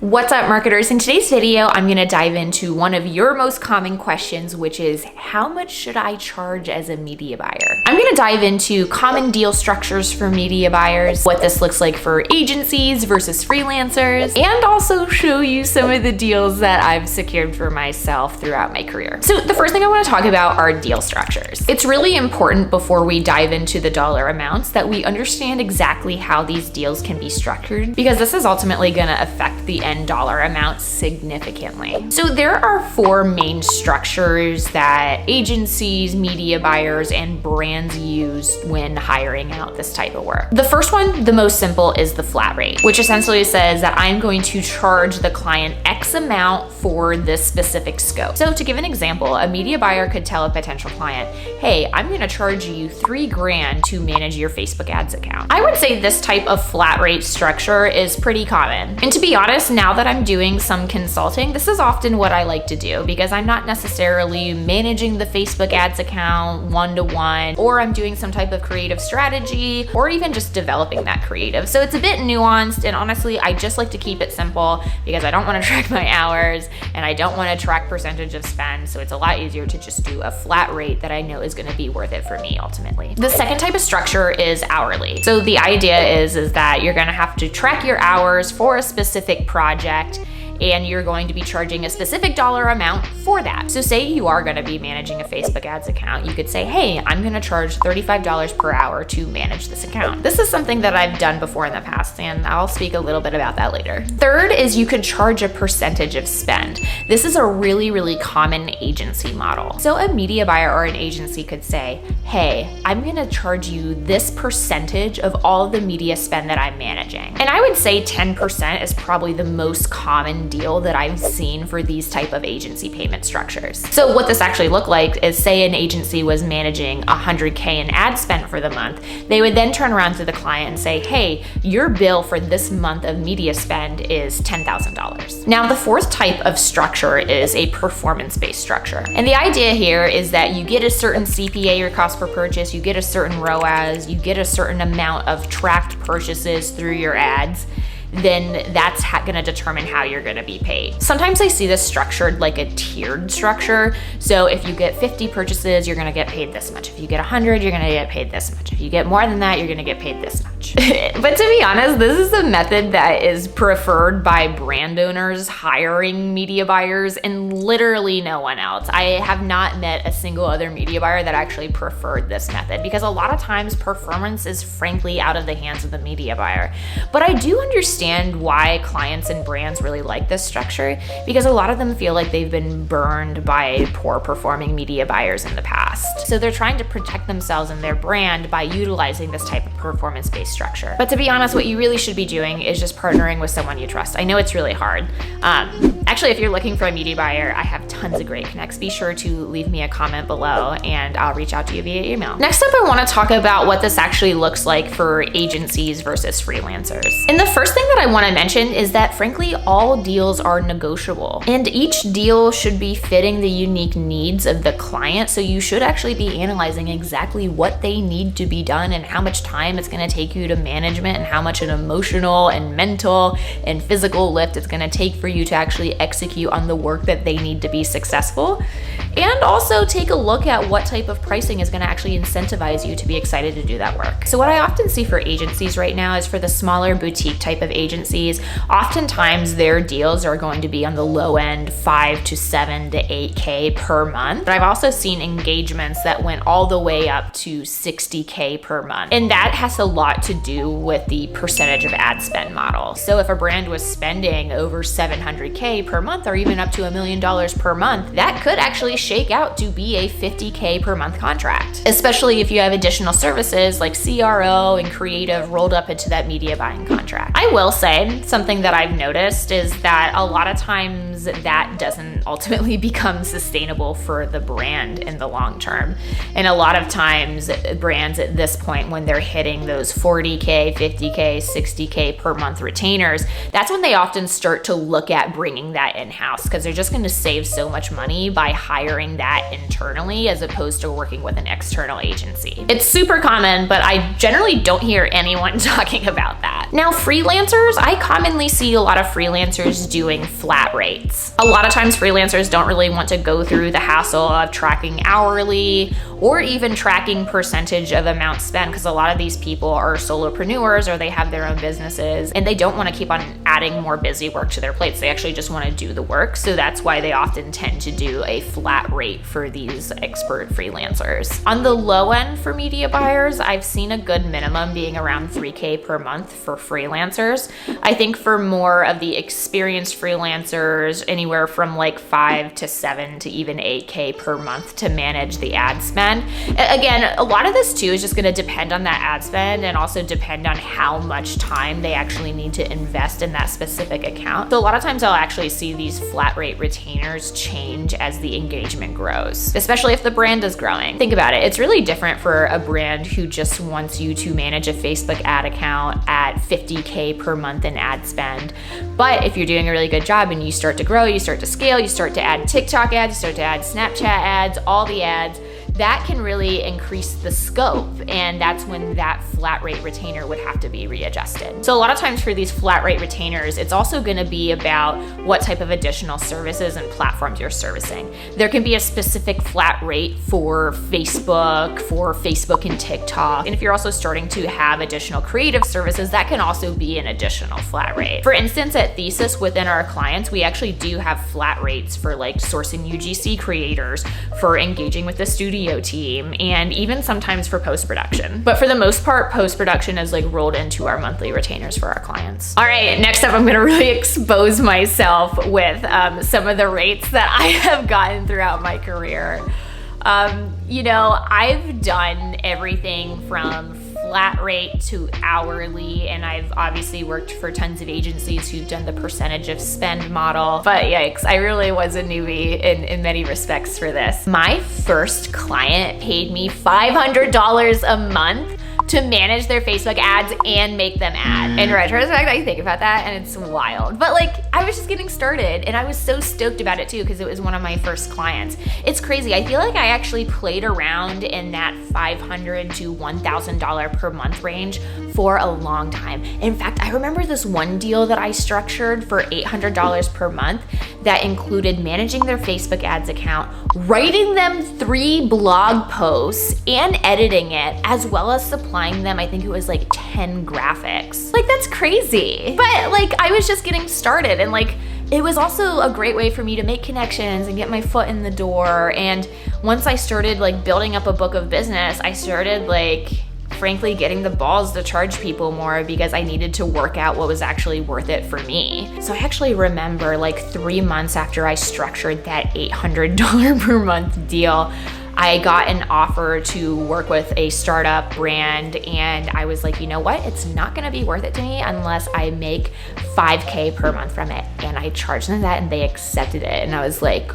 What's up, marketers? In today's video, I'm going to dive into one of your most common questions, which is how much should I charge as a media buyer? I'm going to dive into common deal structures for media buyers, what this looks like for agencies versus freelancers, and also show you some of the deals that I've secured for myself throughout my career. So the first thing I want to talk about are deal structures. It's really important before we dive into the dollar amounts that we understand exactly how these deals can be structured, because this is ultimately going to affect the end dollar amount significantly. So there are four main structures that agencies, media buyers, and brands use when hiring out this type of work. The first one, the most simple, is the flat rate, which essentially says that I'm going to charge the client X amount for this specific scope. So to give an example, a media buyer could tell a potential client, hey, I'm going to charge you $3,000 to manage your Facebook ads account. I would say this type of flat rate structure is pretty common. And to be honest, now that I'm doing some consulting, this is often what I like to do because I'm not necessarily managing the Facebook ads account one-to-one, or I'm doing some type of creative strategy, or even just developing that creative. So it's a bit nuanced, and honestly, I just like to keep it simple because I don't want to track my hours and I don't want to track percentage of spend. So it's a lot easier to just do a flat rate that I know is going to be worth it for me ultimately. The second type of structure is hourly. So the idea is that you're going to have to track your hours for a specific project, and you're going to be charging a specific dollar amount for that. So say you are gonna be managing a Facebook ads account, you could say, hey, I'm gonna charge $35 per hour to manage this account. This is something that I've done before in the past, and I'll speak a little bit about that later. Third is you could charge a percentage of spend. This is a really common agency model. So a media buyer or an agency could say, hey, I'm gonna charge you this percentage of all of the media spend that I'm managing. And I would say 10% is probably the most common deal that I've seen for these type of agency payment structures. So what this actually looked like is, say an agency was managing $100K in ad spend for the month, they would then turn around to the client and say, hey, your bill for this month of media spend is $10,000. Now, the fourth type of structure is a performance-based structure. And the idea here is that you get a certain CPA or cost per purchase, you get a certain ROAS, you get a certain amount of tracked purchases through your ads, then that's gonna determine how you're gonna be paid. Sometimes I see this structured like a tiered structure. So if you get 50 purchases, you're gonna get paid this much. If you get 100, you're gonna get paid this much. If you get more than that, you're gonna get paid this much. But to be honest, this is the method that is preferred by brand owners hiring media buyers and literally no one else. I have not met a single other media buyer that actually preferred this method, because a lot of times performance is frankly out of the hands of the media buyer. But I do understand why clients and brands really like this structure, because a lot of them feel like they've been burned by poor performing media buyers in the past. So they're trying to protect themselves and their brand by utilizing this type of performance-based structure. But to be honest, what you really should be doing is just partnering with someone you trust. I know it's really hard. Actually, if you're looking for a media buyer, I have tons of great connects. Be sure to leave me a comment below and I'll reach out to you via email. Next up, I want to talk about what this actually looks like for agencies versus freelancers. And the first thing that I want to mention is that frankly, all deals are negotiable, and each deal should be fitting the unique needs of the client. So you should actually be analyzing exactly what they need to be done and how much time it's going to take you to management, and how much an emotional and mental and physical lift it's going to take for you to actually execute on the work that they need to be successful. And also take a look at what type of pricing is going to actually incentivize you to be excited to do that work. So what I often see for agencies right now is for the smaller boutique type of agencies, oftentimes their deals are going to be on the low end, 5 to 7 to 8K per month. But I've also seen engagements that went all the way up to 60K per month. And that has a lot to do with the percentage of ad spend model. So if a brand was spending over 700K per month, or even up to $1 million per month, that could actually shake out to be a 50K per month contract, especially if you have additional services like CRO and creative rolled up into that media buying contract. I will say something that I've noticed is that a lot of times that doesn't ultimately become sustainable for the brand in the long term. And a lot of times brands at this point, when they're hitting those 40 40K, 50K, 60K per month retainers, that's when they often start to look at bringing that in-house, because they're just going to save so much money by hiring that internally as opposed to working with an external agency. It's super common, but I generally don't hear anyone talking about that. Now, freelancers, I commonly see a lot of freelancers doing flat rates. A lot of times freelancers don't really want to go through the hassle of tracking hourly or even tracking percentage of amount spent, because a lot of these people are solopreneurs or they have their own businesses and they don't want to keep on adding more busy work to their plates. They actually just want to do the work. So that's why they often tend to do a flat rate for these expert freelancers. On the low end for media buyers, I've seen a good minimum being around 3K per month for freelancers. I think for more of the experienced freelancers, anywhere from like 5 to 7 to even 8K per month to manage the ad spend. Again, a lot of this too is just going to depend on that ad spend and also depend on how much time they actually need to invest in that specific account. So a lot of times I'll actually see these flat rate retainers change as the engagement grows, especially if the brand is growing. Think about it. It's really different for a brand who just wants you to manage a Facebook ad account at 50K per month in ad spend. But if you're doing a really good job and you start to grow, you start to scale, you start to add TikTok ads, you start to add Snapchat ads, all the ads, that can really increase the scope, and that's when that flat rate retainer would have to be readjusted. So a lot of times for these flat rate retainers, it's also going to be about what type of additional services and platforms you're servicing. There can be a specific flat rate for Facebook and TikTok. And if you're also starting to have additional creative services, that can also be an additional flat rate. For instance, at Thesis within our clients, we actually do have flat rates for like sourcing UGC creators, for engaging with the studio team, and even sometimes for post-production. But for the most part, post-production is like rolled into our monthly retainers for our clients. All right, next up, I'm gonna really expose myself with some of the rates that I have gotten throughout my career. I've done everything from flat rate to hourly, and I've obviously worked for tons of agencies who've done the percentage of spend model. But yikes, I really was a newbie in many respects for this. My first client paid me $500 a month to manage their Facebook ads and make them ad. In retrospect, I think about that and it's wild. But like, I was just getting started and I was so stoked about it too, because it was one of my first clients. It's crazy. I feel like I actually played around in that $500 to $1,000 per month range for a long time. In fact, I remember this one deal that I structured for $800 per month that included managing their Facebook ads account, writing them 3 blog posts and editing it, as well as supplying them, I think it was like 10 graphics. Like, that's crazy. But like, I was just getting started, and like, it was also a great way for me to make connections and get my foot in the door. And once I started like building up a book of business, I started like, frankly, getting the balls to charge people more, because I needed to work out what was actually worth it for me. So I actually remember like 3 months after I structured that $800 per month deal, I got an offer to work with a startup brand, and I was like, you know what? It's not gonna be worth it to me unless I make 5K per month from it. And I charged them that and they accepted it. And I was like,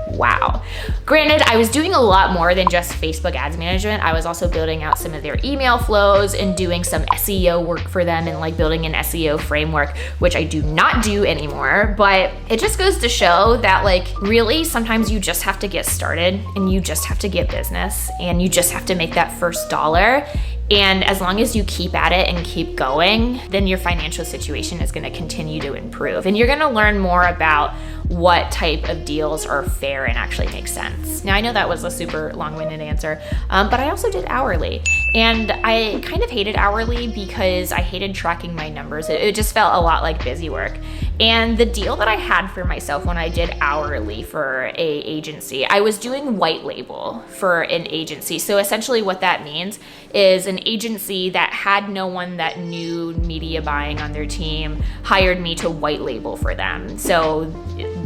wow. Granted, I was doing a lot more than just Facebook ads management. I was also building out some of their email flows and doing some SEO work for them, and like building an SEO framework, which I do not do anymore. But it just goes to show that like, really, sometimes you just have to get started and you just have to get business and you just have to make that first dollar. And as long as you keep at it and keep going, then your financial situation is going to continue to improve. And you're going to learn more about what type of deals are fair and actually make sense. Now, I know that was a super long-winded answer, but I also did hourly. And I kind of hated hourly because I hated tracking my numbers. It just felt a lot like busy work. And the deal that I had for myself when I did hourly for a agency, I was doing white label for an agency. So essentially what that means is an agency that had no one that knew media buying on their team hired me to white label for them. So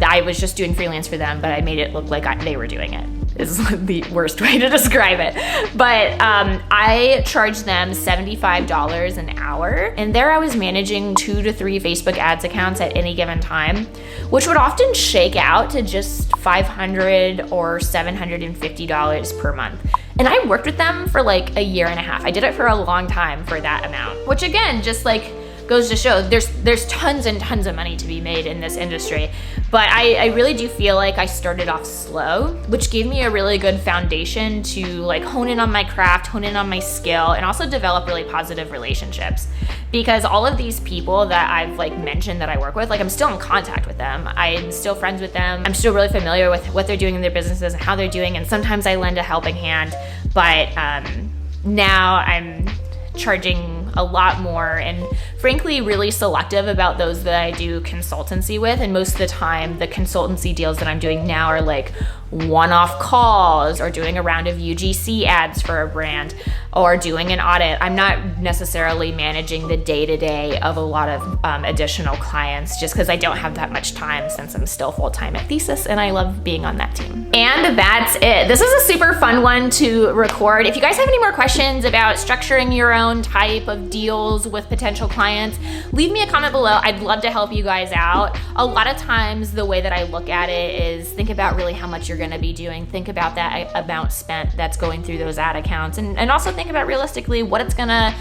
I was just doing freelance for them, but I made it look like they were doing it. Is the worst way to describe it. But I charged them $75 an hour. And there I was managing 2 to 3 Facebook ads accounts at any given time, which would often shake out to just $500 or $750 per month. And I worked with them for like a year and a half. I did it for a long time for that amount, which again, just like goes to show there's tons and tons of money to be made in this industry. But I really do feel like I started off slow, which gave me a really good foundation to like hone in on my craft, hone in on my skill, and also develop really positive relationships. Because all of these people that I've like mentioned that I work with, like I'm still in contact with them. I'm still friends with them. I'm still really familiar with what they're doing in their businesses and how they're doing. And sometimes I lend a helping hand, but now I'm charging a lot more and frankly really selective about those that I do consultancy with. And most of the time the consultancy deals that I'm doing now are like one-off calls or doing a round of UGC ads for a brand or doing an audit. I'm not necessarily managing the day-to-day of a lot of additional clients just because I don't have that much time since I'm still full-time at Thesis and I love being on that team. And that's it. This is a super fun one to record. If you guys have any more questions about structuring your own type of deals with potential clients, leave me a comment below. I'd love to help you guys out. A lot of times the way that I look at it is think about really how much you're going to be doing. Think about that amount spent that's going through those ad accounts, and also think about realistically what it's going to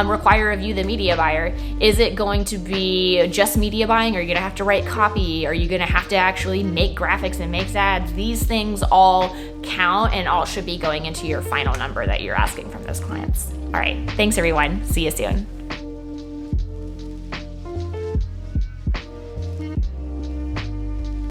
require of you, the media buyer. Is it going to be just media buying? Are you going to have to write copy? Are you going to have to actually make graphics and make ads? These things all count and all should be going into your final number that you're asking from those clients. All right, thanks everyone. See you soon.